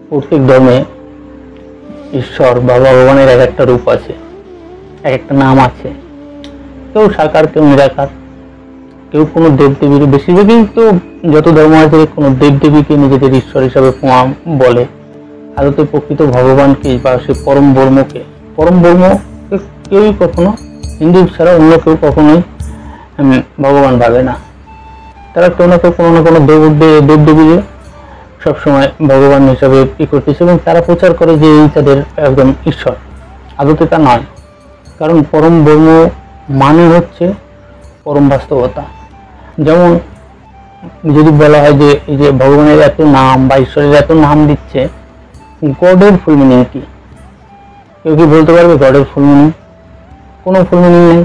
প্রত্যেক ধর্মে ঈশ্বর বা ভগবানের এক একটা রূপ আছে, এক একটা নাম আছে। কেউ সাকার, কেউ নিরাকার, কেউ কোনো দেবদেবীর, বেশিরভাগই তো যত ধর্ম আছে কোনো দেবদেবীকে নিজেদের ঈশ্বর হিসাবে বলে। আদতে প্রকৃত ভগবানকে বা সে পরম ব্রহ্মকে কেউই কখনো, হিন্দু ছাড়া অন্য কেউ কখনোই ভগবান ভাবে না। তারা কেউ না কেউ কোনো না কোনো দেবদেবীকে সবসময় ভগবান হিসাবে করতেছে এবং তারা প্রচার করে যে এই তাদের একজন ঈশ্বর। আদতে তা নয়, কারণ পরম ব্রহ্ম মানে হচ্ছে পরম বাস্তবতা। যেমন যদি বলা হয় যে এই যে ভগবানের এত নাম বা ঈশ্বরের এত নাম দিচ্ছে, গডের ফুল মিনিং কি? কেউ কি বলতে পারবে গডের ফুল মিনিং? কোনো ফুল মিনিং নেই,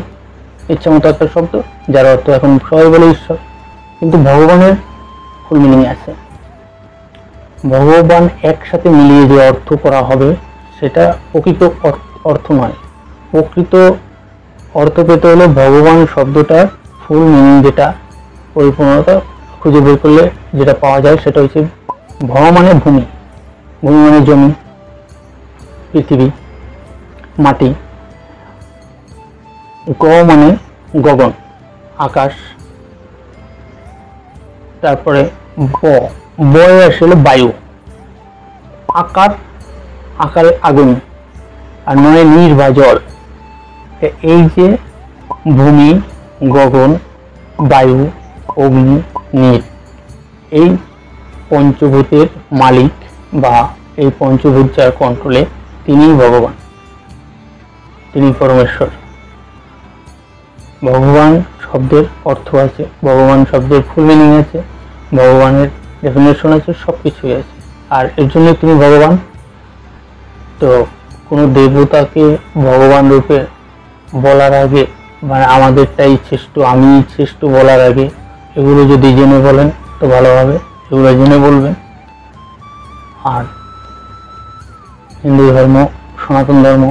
ইচ্ছা মতো একটা শব্দ যার অর্থ এখন সবাই বলে ঈশ্বর। কিন্তু ভগবানের ফুল মিনিং আছে। ভগবান একসাথে মিলিয়ে যে অর্থ করা হবে সেটা প্রকৃত অর্থ নয়। প্রকৃত অর্থ পেতে হলে ভগবান শব্দটার ফুল মিনিং, যেটা পরিপূর্ণতা খুঁজে বের করলে যেটা পাওয়া যায় সেটা হচ্ছে ভ মানে ভূমি, ভূমি মানে জমি, পৃথিবী, মাটি, গ মানে গগন, আকাশ, তারপরে বয়ে আসলে বায়ু, আকারে আগুন, আর নয় নির বা জল। এই যে ভূমি, গগন, বায়ু, অগ্নি, নীর, এই পঞ্চভূতের মালিক বা এই পঞ্চভূত যার কন্ট্রোলে, তিনিই ভগবান, তিনি পরমেশ্বর। ভগবান শব্দের অর্থ আছে, ভগবান শব্দের ফুল মিনিং আছে, ভগবানের ডেফিনেশন আছে, সব কিছুই আছে। আর এর জন্য তিনি ভগবান। তো কোনো দেবতাকে ভগবান রূপে বলার আগে, মানে আমাদেরটাই শ্রেষ্ঠ, আমি শ্রেষ্ঠ বলার আগে এগুলো যদি জেনে বলেন তো ভালো হবে, এগুলো জেনে বলবেন। আর হিন্দু ধর্ম, সনাতন ধর্ম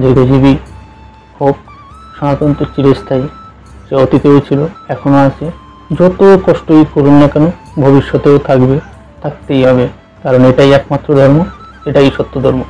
দীর্ঘজীবী হোক। সনাতন তো চিরস্থায়ী, সে অতীতেও ছিল, এখনো আছে। যত কষ্টই করুন না কেন ভবিষ্যতেও থাকবে, থাকতেই হবে, কারণ এটাই একমাত্র ধর্ম, এটাই সত্য ধর্ম।